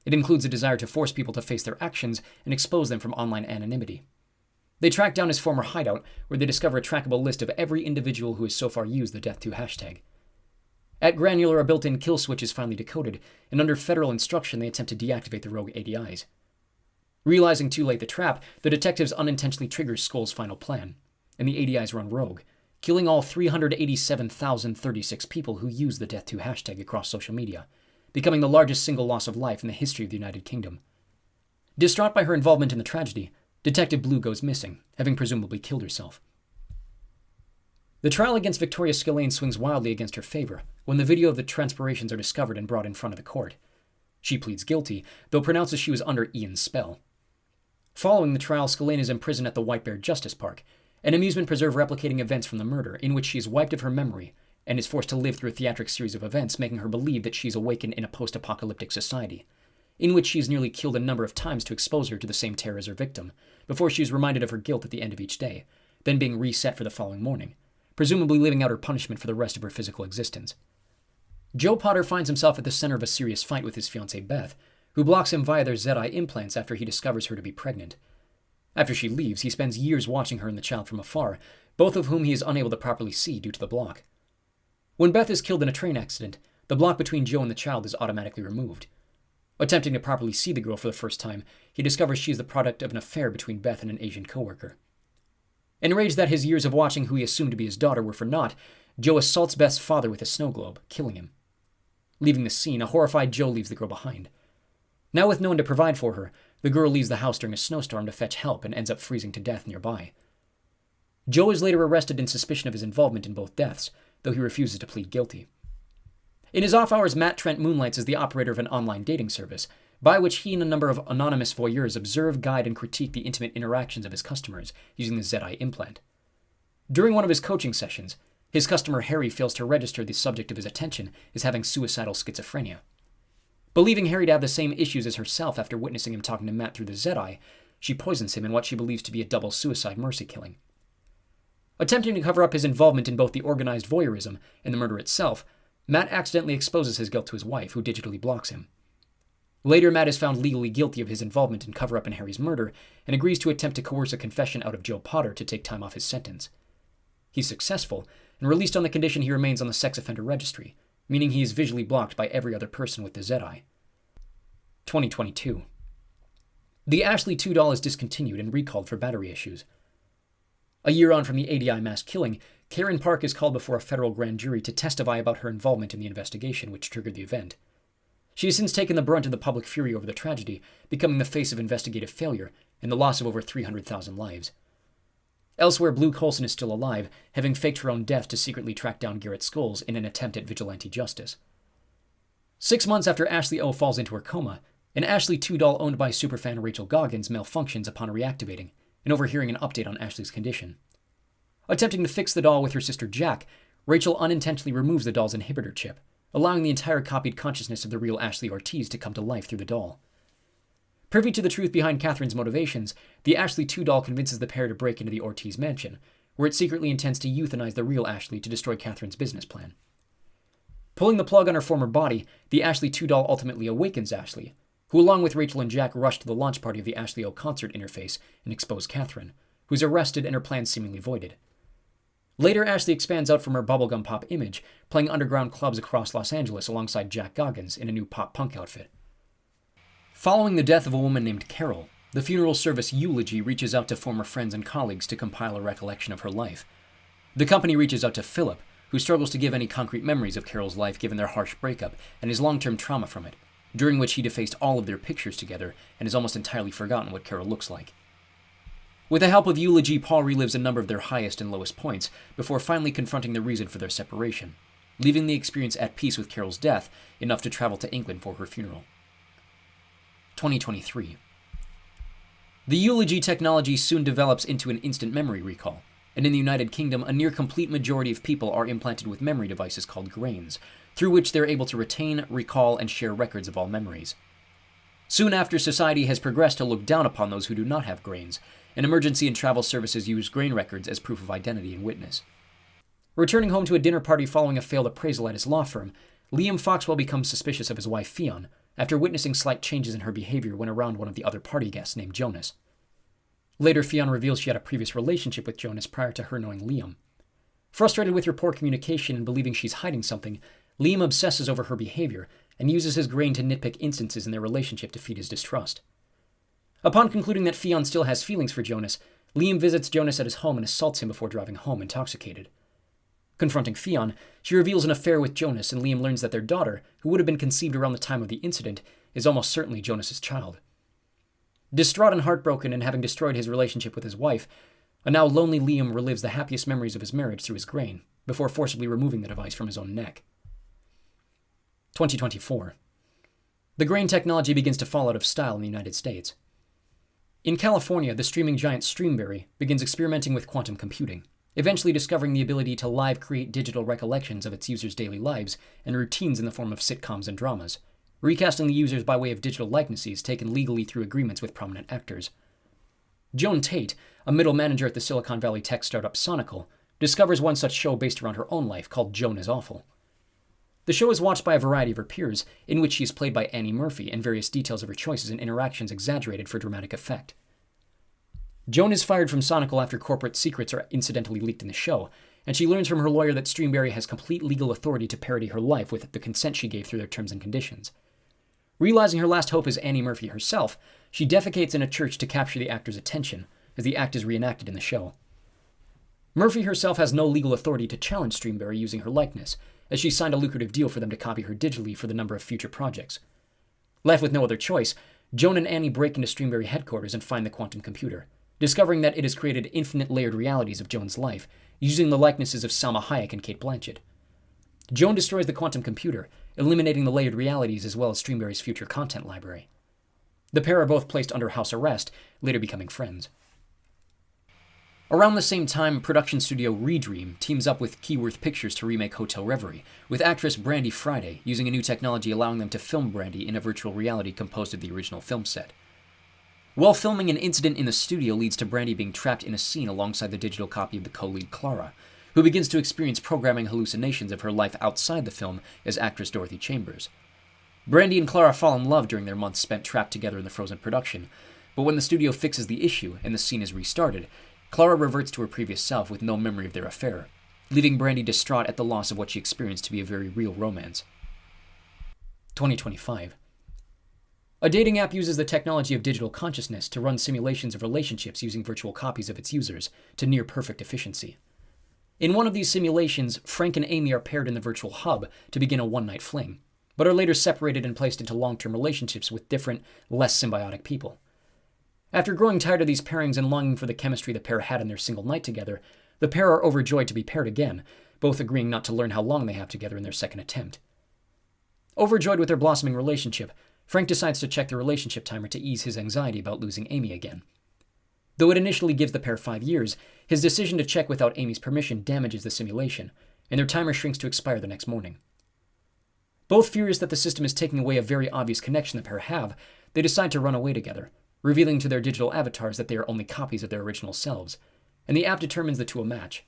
It includes a desire to force people to face their actions and expose them from online anonymity. They track down his former hideout, where they discover a trackable list of every individual who has so far used the Death2 hashtag. At Granular, a built-in kill switch is finally decoded, and under federal instruction they attempt to deactivate the rogue ADIs. Realizing too late the trap, the detectives unintentionally trigger Scholes' final plan. and the ADIs run rogue, killing all 387,036 people who use the Death2 hashtag across social media, becoming the largest single loss of life in the history of the United Kingdom. Distraught by her involvement in the tragedy, Detective Blue goes missing, having presumably killed herself. The trial against Victoria Skillane swings wildly against her favor when the video of the transpirations are discovered and brought in front of the court. She pleads guilty, though pronounces she was under Ian's spell. Following the trial, Skillane is imprisoned at the White Bear Justice Park, an amusement preserve replicating events from the murder, in which she is wiped of her memory and is forced to live through a theatric series of events, making her believe that she's awakened in a post-apocalyptic society, in which she is nearly killed a number of times to expose her to the same terror as her victim, before she is reminded of her guilt at the end of each day, then being reset for the following morning, presumably living out her punishment for the rest of her physical existence. Joe Potter finds himself at the center of a serious fight with his fiancée Beth, who blocks him via their Zedi implants after he discovers her to be pregnant. After she leaves, he spends years watching her and the child from afar, both of whom he is unable to properly see due to the block. When Beth is killed in a train accident, the block between Joe and the child is automatically removed. Attempting to properly see the girl for the first time, he discovers she is the product of an affair between Beth and an Asian coworker. Enraged that his years of watching who he assumed to be his daughter were for naught, Joe assaults Beth's father with a snow globe, killing him. Leaving the scene, a horrified Joe leaves the girl behind. Now with no one to provide for her, the girl leaves the house during a snowstorm to fetch help and ends up freezing to death nearby. Joe is later arrested in suspicion of his involvement in both deaths, though he refuses to plead guilty. In his off hours, Matt Trent moonlights as the operator of an online dating service, by which he and a number of anonymous voyeurs observe, guide, and critique the intimate interactions of his customers using the Zedi implant. During one of his coaching sessions, his customer Harry fails to register the subject of his attention as having suicidal schizophrenia. Believing Harry to have the same issues as herself after witnessing him talking to Matt through the Zedi, she poisons him in what she believes to be a double suicide mercy killing. Attempting to cover up his involvement in both the organized voyeurism and the murder itself, Matt accidentally exposes his guilt to his wife, who digitally blocks him. Later, Matt is found legally guilty of his involvement in cover-up in Harry's murder and agrees to attempt to coerce a confession out of Joe Potter to take time off his sentence. He's successful and released on the condition he remains on the sex offender registry, meaning he is visually blocked by every other person with the Zedi. 2022. The Ashley 2 doll is discontinued and recalled for battery issues. A year on from the ADI mass killing, Karen Park is called before a federal grand jury to testify about her involvement in the investigation which triggered the event. She has since taken the brunt of the public fury over the tragedy, becoming the face of investigative failure and the loss of over 300,000 lives. Elsewhere, Blue Coulson is still alive, having faked her own death to secretly track down Garrett Scholes in an attempt at vigilante justice. 6 months after Ashley O falls into her coma, an Ashley 2 doll owned by superfan Rachel Goggins malfunctions upon reactivating and overhearing an update on Ashley's condition. Attempting to fix the doll with her sister Jack, Rachel unintentionally removes the doll's inhibitor chip, allowing the entire copied consciousness of the real Ashley Ortiz to come to life through the doll. Privy to the truth behind Catherine's motivations, the Ashley 2 doll convinces the pair to break into the Ortiz mansion, where it secretly intends to euthanize the real Ashley to destroy Catherine's business plan. Pulling the plug on her former body, the Ashley 2 doll ultimately awakens Ashley, who along with Rachel and Jack rush to the launch party of the Ashley O concert interface and expose Catherine, who's arrested and her plans seemingly voided. Later, Ashley expands out from her bubblegum pop image, playing underground clubs across Los Angeles alongside Jack Goggins in a new pop-punk outfit. Following the death of a woman named Carol, the funeral service Eulogy reaches out to former friends and colleagues to compile a recollection of her life. The company reaches out to Philip, who struggles to give any concrete memories of Carol's life given their harsh breakup and his long-term trauma from it, during which he defaced all of their pictures together and has almost entirely forgotten what Carol looks like. With the help of Eulogy, Paul relives a number of their highest and lowest points before finally confronting the reason for their separation, leaving the experience at peace with Carol's death enough to travel to England for her funeral. 2023. The Eulogy technology soon develops into an instant memory recall, and in the United Kingdom, a near-complete majority of people are implanted with memory devices called grains, through which they're able to retain, recall, and share records of all memories. Soon after, society has progressed to look down upon those who do not have grains, and emergency and travel services use grain records as proof of identity and witness. Returning home to a dinner party following a failed appraisal at his law firm, Liam Foxwell becomes suspicious of his wife Fionn after witnessing slight changes in her behavior when around one of the other party guests named Jonas. Later, Fionn reveals she had a previous relationship with Jonas prior to her knowing Liam. Frustrated with her poor communication and believing she's hiding something, Liam obsesses over her behavior and uses his grain to nitpick instances in their relationship to feed his distrust. Upon concluding that Fionn still has feelings for Jonas, Liam visits Jonas at his home and assaults him before driving home intoxicated. Confronting Fionn, she reveals an affair with Jonas, and Liam learns that their daughter, who would have been conceived around the time of the incident, is almost certainly Jonas's child. Distraught and heartbroken and having destroyed his relationship with his wife, a now lonely Liam relives the happiest memories of his marriage through his grain, before forcibly removing the device from his own neck. 2024. The grain technology begins to fall out of style in the United States. In California, the streaming giant Streamberry begins experimenting with quantum computing, eventually discovering the ability to live create digital recollections of its users' daily lives and routines in the form of sitcoms and dramas, recasting the users by way of digital likenesses taken legally through agreements with prominent actors. Joan Tate, a middle manager at the Silicon Valley tech startup Sonical, discovers one such show based around her own life called Joan Is Awful. The show is watched by a variety of her peers, in which she is played by Annie Murphy, and various details of her choices and interactions exaggerated for dramatic effect. Joan is fired from Sonical after corporate secrets are incidentally leaked in the show, and she learns from her lawyer that Streamberry has complete legal authority to parody her life with the consent she gave through their terms and conditions. Realizing her last hope is Annie Murphy herself, she defecates in a church to capture the actor's attention, as the act is reenacted in the show. Murphy herself has no legal authority to challenge Streamberry using her likeness, as she signed a lucrative deal for them to copy her digitally for the number of future projects. Left with no other choice, Joan and Annie break into Streamberry headquarters and find the quantum computer, discovering that it has created infinite layered realities of Joan's life, using the likenesses of Salma Hayek and Cate Blanchett. Joan destroys the quantum computer, eliminating the layered realities as well as Streamberry's future content library. The pair are both placed under house arrest, later becoming friends. Around the same time, production studio Redream teams up with Keyworth Pictures to remake Hotel Reverie, with actress Brandy Friday using a new technology allowing them to film Brandy in a virtual reality composed of the original film set. While filming, an incident in the studio leads to Brandy being trapped in a scene alongside the digital copy of the co-lead Clara, who begins to experience programming hallucinations of her life outside the film as actress Dorothy Chambers. Brandy and Clara fall in love during their months spent trapped together in the Frozen production, but when the studio fixes the issue and the scene is restarted, Clara reverts to her previous self with no memory of their affair, leaving Brandy distraught at the loss of what she experienced to be a very real romance. 2025. A dating app uses the technology of digital consciousness to run simulations of relationships using virtual copies of its users to near perfect efficiency. In one of these simulations, Frank and Amy are paired in the virtual hub to begin a one-night fling, but are later separated and placed into long-term relationships with different, less symbiotic people. After growing tired of these pairings and longing for the chemistry the pair had in their single night together, the pair are overjoyed to be paired again, both agreeing not to learn how long they have together in their second attempt. Overjoyed with their blossoming relationship, Frank decides to check the relationship timer to ease his anxiety about losing Amy again. Though it initially gives the pair 5 years, his decision to check without Amy's permission damages the simulation, and their timer shrinks to expire the next morning. Both furious that the system is taking away a very obvious connection the pair have, they decide to run away together, revealing to their digital avatars that they are only copies of their original selves, and the app determines the two a match.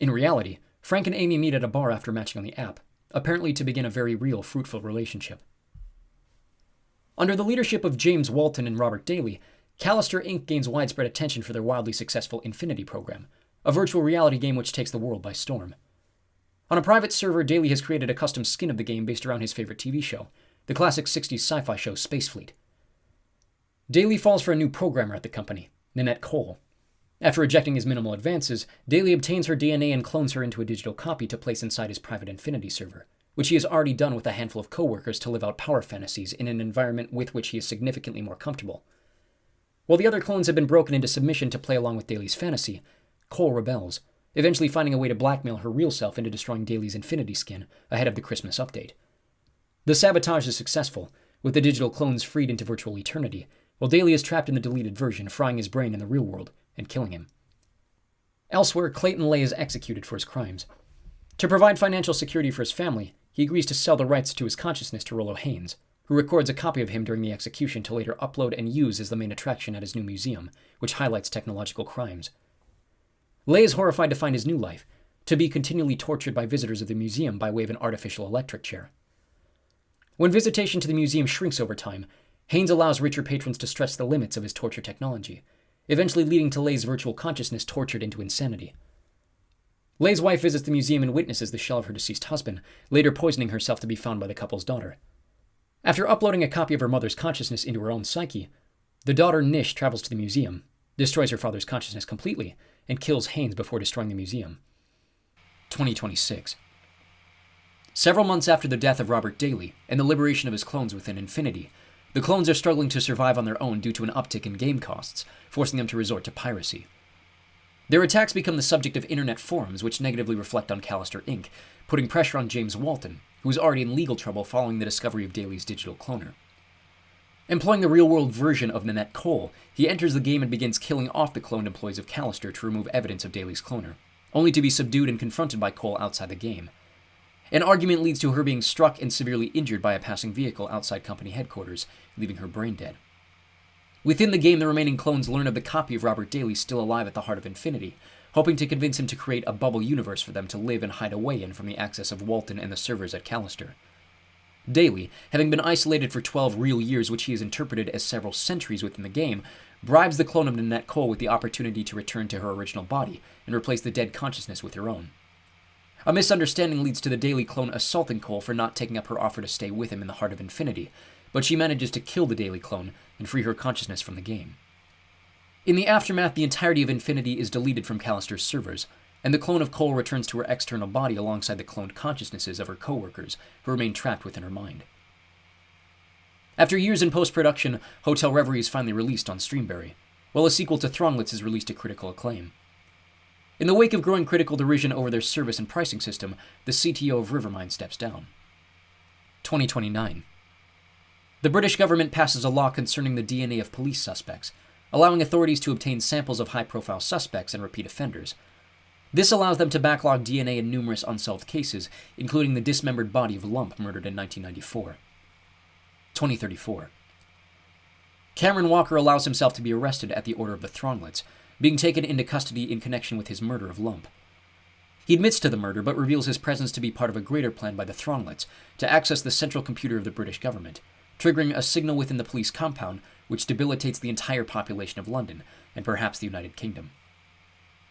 In reality, Frank and Amy meet at a bar after matching on the app, apparently to begin a very real, fruitful relationship. Under the leadership of James Walton and Robert Daly, Callister Inc. gains widespread attention for their wildly successful Infinity program, a virtual reality game which takes the world by storm. On a private server, Daly has created a custom skin of the game based around his favorite TV show, the classic 60s sci-fi show Space Fleet. Daly falls for a new programmer at the company, Nanette Cole. After rejecting his minimal advances, Daly obtains her DNA and clones her into a digital copy to place inside his private Infinity server, which he has already done with a handful of co-workers to live out power fantasies in an environment with which he is significantly more comfortable. While the other clones have been broken into submission to play along with Daly's fantasy, Cole rebels, eventually finding a way to blackmail her real self into destroying Daly's Infinity skin ahead of the Christmas update. The sabotage is successful, with the digital clones freed into virtual eternity, while Daly is trapped in the deleted version, frying his brain in the real world and killing him. Elsewhere, Clayton Lay is executed for his crimes. To provide financial security for his family, he agrees to sell the rights to his consciousness to Rollo Haynes, who records a copy of him during the execution to later upload and use as the main attraction at his new museum, which highlights technological crimes. Lay is horrified to find his new life, to be continually tortured by visitors of the museum by way of an artificial electric chair. When visitation to the museum shrinks over time, Haynes allows richer patrons to stretch the limits of his torture technology, eventually leading to Lay's virtual consciousness tortured into insanity. Lay's wife visits the museum and witnesses the shell of her deceased husband, later poisoning herself to be found by the couple's daughter. After uploading a copy of her mother's consciousness into her own psyche, the daughter Nish travels to the museum, destroys her father's consciousness completely, and kills Haynes before destroying the museum. 2026. Several months after the death of Robert Daly and the liberation of his clones within Infinity, the clones are struggling to survive on their own due to an uptick in game costs, forcing them to resort to piracy. Their attacks become the subject of internet forums which negatively reflect on Callister Inc., putting pressure on James Walton, who is already in legal trouble following the discovery of Daly's digital cloner. Employing the real-world version of Nanette Cole, he enters the game and begins killing off the cloned employees of Callister to remove evidence of Daly's cloner, only to be subdued and confronted by Cole outside the game. An argument leads to her being struck and severely injured by a passing vehicle outside company headquarters, leaving her brain dead. Within the game, the remaining clones learn of the copy of Robert Daly still alive at the heart of Infinity, hoping to convince him to create a bubble universe for them to live and hide away in from the access of Walton and the servers at Callister. Daly, having been isolated for 12 real years, which he has interpreted as several centuries within the game, bribes the clone of Nanette Cole with the opportunity to return to her original body and replace the dead consciousness with her own. A misunderstanding leads to the Daly clone assaulting Cole for not taking up her offer to stay with him in the heart of Infinity, but she manages to kill the Daly clone and free her consciousness from the game. In the aftermath, the entirety of Infinity is deleted from Callister's servers, and the clone of Cole returns to her external body alongside the cloned consciousnesses of her co-workers, who remain trapped within her mind. After years in post-production, Hotel Reverie is finally released on Streamberry, while a sequel to Thronglets is released to critical acclaim. In the wake of growing critical derision over their service and pricing system, the CTO of Rivermind steps down. 2029. The British government passes a law concerning the DNA of police suspects, allowing authorities to obtain samples of high-profile suspects and repeat offenders. This allows them to backlog DNA in numerous unsolved cases, including the dismembered body of Lump murdered in 1994. 2034. Cameron Walker allows himself to be arrested at the order of the Thronglets, being taken into custody in connection with his murder of Lump. He admits to the murder, but reveals his presence to be part of a greater plan by the Thronglets to access the central computer of the British government, triggering a signal within the police compound which debilitates the entire population of London, and perhaps the United Kingdom.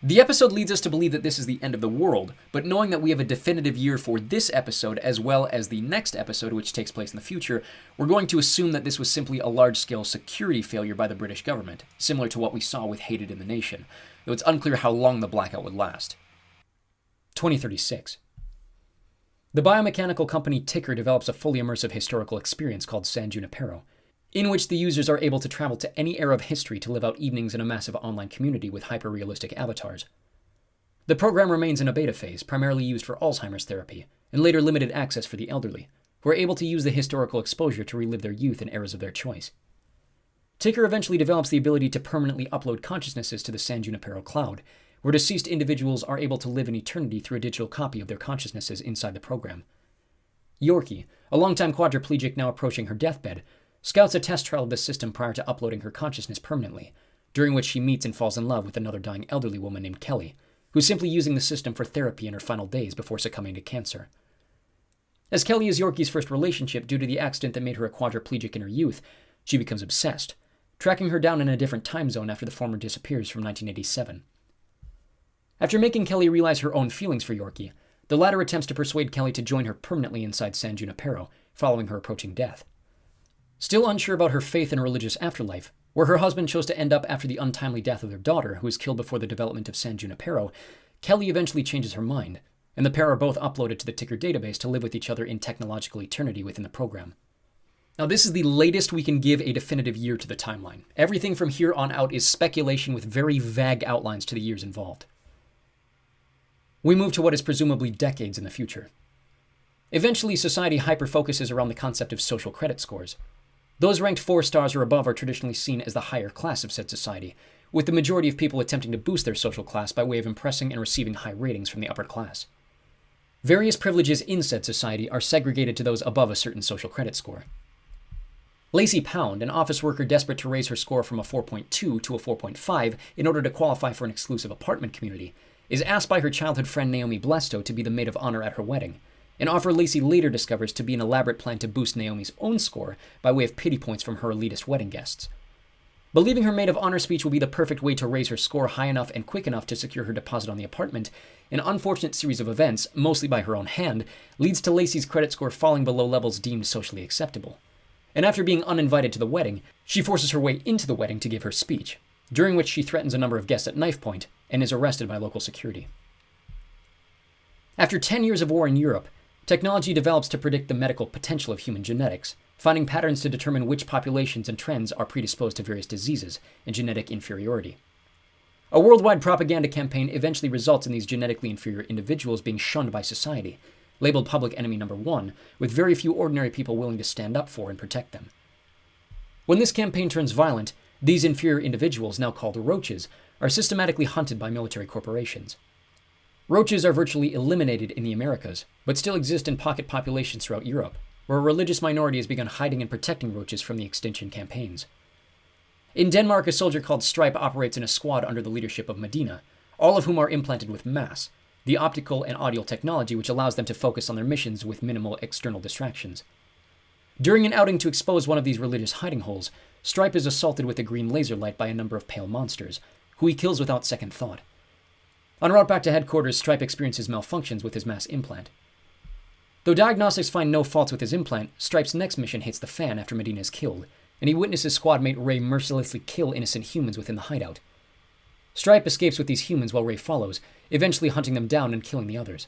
The episode leads us to believe that this is the end of the world, but knowing that we have a definitive year for this episode as well as the next episode, which takes place in the future, we're going to assume that this was simply a large-scale security failure by the British government, similar to what we saw with Hated in the Nation, though it's unclear how long the blackout would last. 2036. The biomechanical company Ticker develops a fully immersive historical experience called San Junipero, in which the users are able to travel to any era of history to live out evenings in a massive online community with hyper-realistic avatars. The program remains in a beta phase, primarily used for Alzheimer's therapy, and later limited access for the elderly, who are able to use the historical exposure to relive their youth in eras of their choice. Ticker eventually develops the ability to permanently upload consciousnesses to the San Junipero cloud, where deceased individuals are able to live in eternity through a digital copy of their consciousnesses inside the program. Yorkie, a longtime quadriplegic now approaching her deathbed, scouts a test trial of the system prior to uploading her consciousness permanently, during which she meets and falls in love with another dying elderly woman named Kelly, who's simply using the system for therapy in her final days before succumbing to cancer. As Kelly is Yorkie's first relationship due to the accident that made her a quadriplegic in her youth, she becomes obsessed, tracking her down in a different time zone after the former disappears from 1987. After making Kelly realize her own feelings for Yorkie, the latter attempts to persuade Kelly to join her permanently inside San Junipero, following her approaching death. Still unsure about her faith in a religious afterlife, where her husband chose to end up after the untimely death of their daughter, who was killed before the development of San Junipero, Kelly eventually changes her mind, and the pair are both uploaded to the Ticker database to live with each other in technological eternity within the program. Now, this is the latest we can give a definitive year to the timeline. Everything from here on out is speculation with very vague outlines to the years involved. We move to what is presumably decades in the future. Eventually, society hyper-focuses around the concept of social credit scores. Those ranked 4 stars or above are traditionally seen as the higher class of said society, with the majority of people attempting to boost their social class by way of impressing and receiving high ratings from the upper class. Various privileges in said society are segregated to those above a certain social credit score. Lacey Pound, an office worker desperate to raise her score from a 4.2 to a 4.5 in order to qualify for an exclusive apartment community, is asked by her childhood friend Naomi Blesto to be the maid of honor at her wedding, an offer Lacey later discovers to be an elaborate plan to boost Naomi's own score by way of pity points from her elitist wedding guests. Believing her maid of honor speech will be the perfect way to raise her score high enough and quick enough to secure her deposit on the apartment, an unfortunate series of events, mostly by her own hand, leads to Lacey's credit score falling below levels deemed socially acceptable. And after being uninvited to the wedding, she forces her way into the wedding to give her speech, during which she threatens a number of guests at knife point and is arrested by local security. After 10 years of war in Europe, technology develops to predict the medical potential of human genetics, finding patterns to determine which populations and trends are predisposed to various diseases and genetic inferiority. A worldwide propaganda campaign eventually results in these genetically inferior individuals being shunned by society, labeled public enemy number 1, with very few ordinary people willing to stand up for and protect them. When this campaign turns violent, these inferior individuals, now called roaches, are systematically hunted by military corporations. Roaches are virtually eliminated in the Americas, but still exist in pocket populations throughout Europe, where a religious minority has begun hiding and protecting roaches from the extinction campaigns. In Denmark, a soldier called Stripe operates in a squad under the leadership of Medina, all of whom are implanted with MAS, the optical and audio technology which allows them to focus on their missions with minimal external distractions. During an outing to expose one of these religious hiding holes, Stripe is assaulted with a green laser light by a number of pale monsters, who he kills without second thought. En route back to headquarters, Stripe experiences malfunctions with his MAS implant. Though diagnostics find no faults with his implant, Stripe's next mission hits the fan after Medina is killed, and he witnesses squad mate Ray mercilessly kill innocent humans within the hideout. Stripe escapes with these humans while Ray follows, eventually hunting them down and killing the others.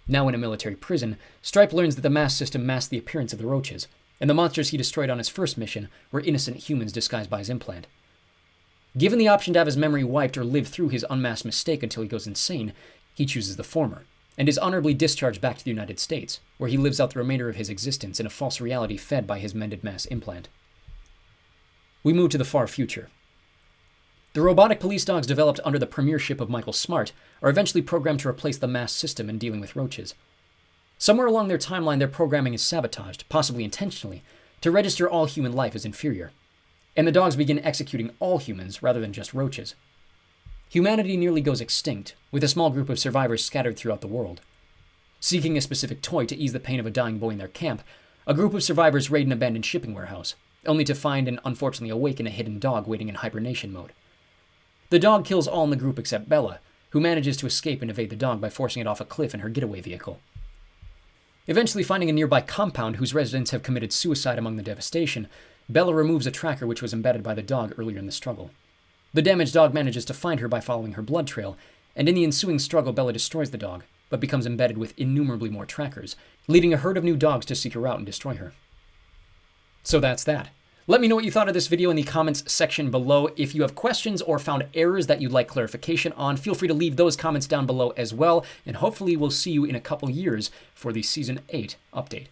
Now in a military prison, Stripe learns that the MAS system masked the appearance of the roaches, and the monsters he destroyed on his first mission were innocent humans disguised by his implant. Given the option to have his memory wiped or live through his unmasked mistake until he goes insane, he chooses the former, and is honorably discharged back to the United States, where he lives out the remainder of his existence in a false reality fed by his mended MAS implant. We move to the far future. The robotic police dogs developed under the premiership of Michael Smart are eventually programmed to replace the MAS system in dealing with roaches. Somewhere along their timeline, their programming is sabotaged, possibly intentionally, to register all human life as inferior, and the dogs begin executing all humans rather than just roaches. Humanity nearly goes extinct, with a small group of survivors scattered throughout the world. Seeking a specific toy to ease the pain of a dying boy in their camp, a group of survivors raid an abandoned shipping warehouse, only to find and unfortunately awaken a hidden dog waiting in hibernation mode. The dog kills all in the group except Bella, who manages to escape and evade the dog by forcing it off a cliff in her getaway vehicle. Eventually finding a nearby compound whose residents have committed suicide among the devastation, Bella removes a tracker which was embedded by the dog earlier in the struggle. The damaged dog manages to find her by following her blood trail, and in the ensuing struggle Bella destroys the dog, but becomes embedded with innumerably more trackers, leading a herd of new dogs to seek her out and destroy her. So that's that. Let me know what you thought of this video in the comments section below. If you have questions or found errors that you'd like clarification on, feel free to leave those comments down below as well, and hopefully we'll see you in a couple years for the Season 8 update.